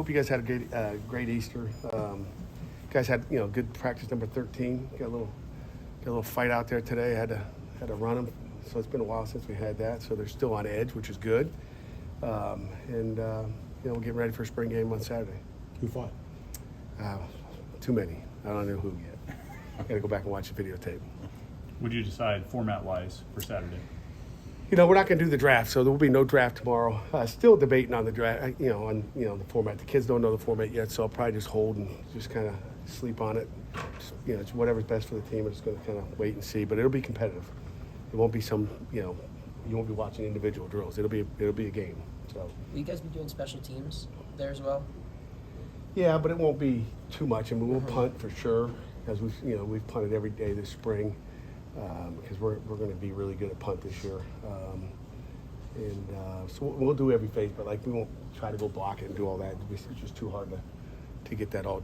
Hope you guys had a great Easter. Guys had good practice number 13. Got a little fight out there today. Had to run them. So it's been a while since we had that. So they're still on edge, which is good. We're getting ready for a spring game on Saturday. Who fought? Too many. I don't know who yet. Got to go back and watch the videotape. Would you decide format-wise for Saturday? We're not going to do the draft, so there will be no draft tomorrow. Still debating on the draft, on the format. The kids don't know the format yet, so I'll probably just hold and just kind of sleep on it. It's whatever's best for the team. I'm just going to kind of wait and see, but it'll be competitive. It won't be some, you won't be watching individual drills. It'll be a game. So. Will you guys be doing special teams there as well? Yeah, but it won't be too much. I mean, we'll punt for sure, because we've punted every day this spring. Because we're going to be really good at punt this year, so we'll do every phase, but we won't try to go block it and do all that. It's just too hard to get that all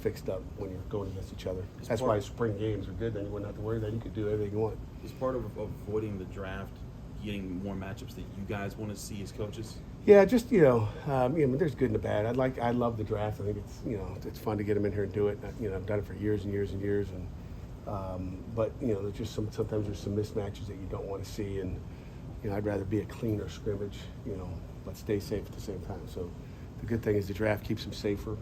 fixed up when you're going against each other. That's why spring games are good. Then you wouldn't have to worry. Then you could do everything you want. Is part of avoiding the draft getting more matchups that you guys want to see as coaches? Yeah, just there's good and the bad. I love the draft. I think it's fun to get them in here and do it. I've done it for years and years and years and. But there's just sometimes there's some mismatches that you don't want to see, and I'd rather be a cleaner scrimmage, but stay safe at the same time. So the good thing is the draft keeps them safer,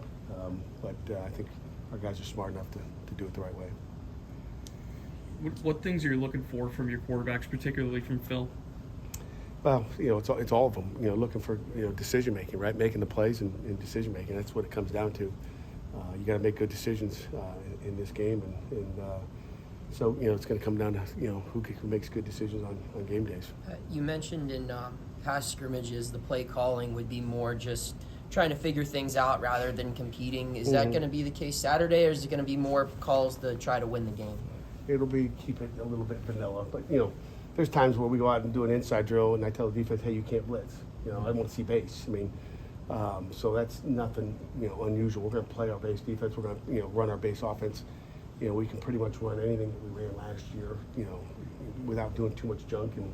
but I think our guys are smart enough to do it the right way. What things are you looking for from your quarterbacks, particularly from Phil? Well, it's all of them. Looking for decision making, right? Making the plays and decision making. That's what it comes down to. You got to make good decisions in this game, so it's going to come down to who makes good decisions on game days. You mentioned in past scrimmages the play calling would be more just trying to figure things out rather than competing. Is that going to be the case Saturday, or is it going to be more calls to try to win the game? It'll be keep it a little bit vanilla, but there's times where we go out and do an inside drill, and I tell the defense, hey, you can't blitz. I want to see base. I mean. So that's nothing, unusual. We're going to play our base defense. We're going to, run our base offense. We can pretty much run anything that we ran last year, without doing too much junk. And,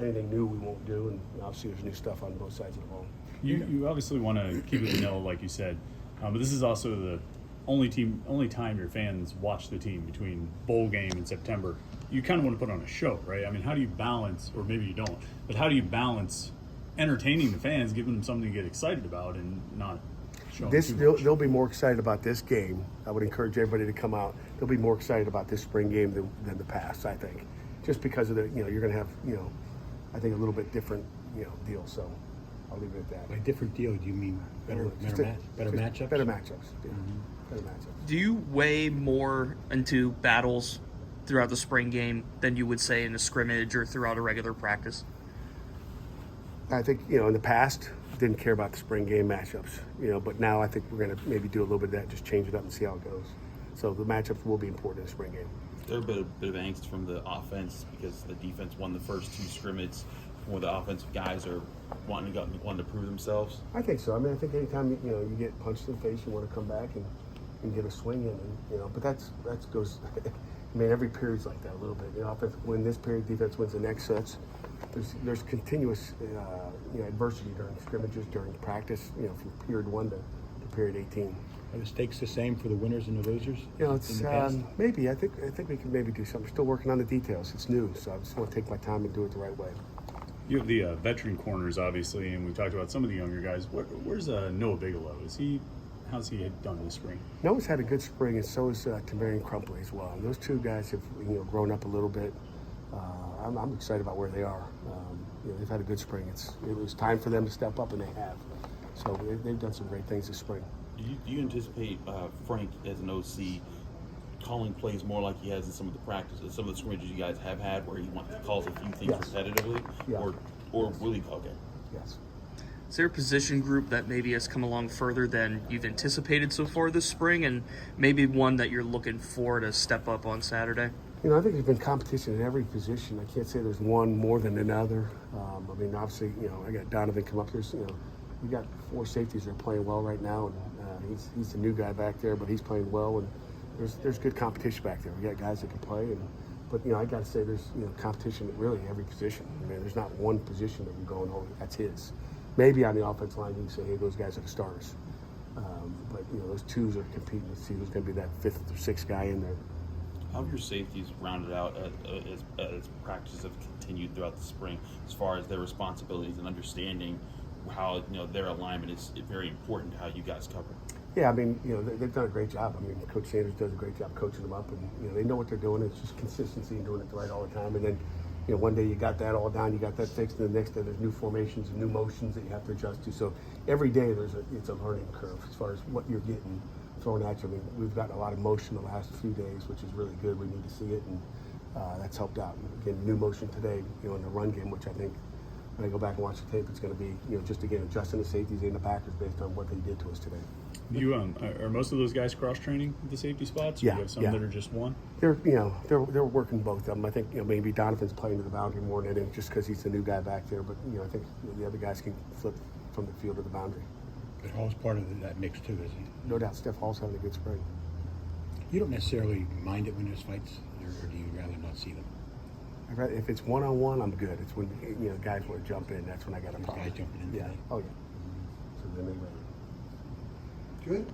anything new we won't do. And obviously there's new stuff on both sides of the ball. You obviously want to keep it vanilla, like you said, but this is also the only time your fans watch the team between bowl game and September. You kind of want to put on a show, right? I mean, how do you balance, or maybe you don't, but how do you balance entertaining the fans, giving them something to get excited about, and not showing they'll be more excited about this game. I would encourage everybody to come out. They'll be more excited about this spring game than the past, I think, just because of the you're going to have I think a little bit different deal. So I'll leave it at that. By different deal, do you mean better matchups? Better matchups. Yeah. Mm-hmm. Better matchups. Do you weigh more into battles throughout the spring game than you would say in a scrimmage or throughout a regular practice? I think, in the past, didn't care about the spring game matchups, but now I think we're going to maybe do a little bit of that, just change it up and see how it goes. So the matchups will be important in the spring game. There's a bit of angst from the offense because the defense won the first two scrimmages, where the offensive guys are wanting to prove themselves. I think so. I mean, I think anytime you get punched in the face, you want to come back and get a swing in, and but that goes. I mean, every period's like that a little bit. Offense win this period, defense wins the next. So there's continuous adversity during scrimmages, during practice. From period 1 to period 18. Are the stakes the same for the winners and the losers? It's maybe. I think we can maybe do something. We're still working on the details. It's new, so I just want to take my time and do it the right way. You have the veteran corners, obviously, and we talked about some of the younger guys. Where's Noah Bigelow? How's he done this spring? Noah's had a good spring, and so has Tamarian Crumpley as well. And those two guys have grown up a little bit. I'm excited about where they are. They've had a good spring. It was time for them to step up, and they have. So they've done some great things this spring. Do you anticipate Frank as an OC calling plays more like he has in some of the practices, some of the scrimmages you guys have had, where he calls a few things repetitively, or will he call game? Yes. Is there a position group that maybe has come along further than you've anticipated so far this spring, and maybe one that you're looking for to step up on Saturday? I think there's been competition in every position. I can't say there's one more than another. I mean, obviously, I got Donovan come up here. We got 4 safeties that are playing well right now, and he's the new guy back there, but he's playing well, and there's good competition back there. We got guys that can play, but I got to say there's competition at really every position. I mean, there's not one position that you're going, oh, that's his. Maybe on the offensive line, you can say, hey, those guys are the stars. But those twos are competing to see who's going to be that fifth or sixth guy in there. How have your safeties rounded out as practices have continued throughout the spring, as far as their responsibilities and understanding how their alignment is very important to how you guys cover? Yeah, I mean, they've done a great job. I mean, Coach Sanders does a great job coaching them up, and they know what they're doing. It's just consistency and doing it right all the time. And then, one day you got that all down, you got that fixed, and the next day there's new formations and new motions that you have to adjust to. So every day it's a learning curve as far as what you're getting thrown at you. I mean, we've gotten a lot of motion the last few days, which is really good. We need to see it, and that's helped out. And again, new motion today, in the run game, which I think when I go back and watch the tape, it's going to be, just again adjusting the safeties and the backers based on what they did to us today. You are most of those guys cross training the safety spots? Or Yeah, you have some yeah. that are just one. They're working both of them. I think maybe Donovan's playing to the boundary more than anything just because he's the new guy back there. But I think the other guys can flip from the field to the boundary. But Hall's part of that mix too, isn't he? No doubt, Steph Hall's having a good spring. You don't necessarily mind it when there's fights, or do you rather not see them? If it's one-on-one, I'm good. It's when guys want to jump in. That's when I got a There's problem. guys jumping in Yeah. today. Oh yeah. So then they. Good.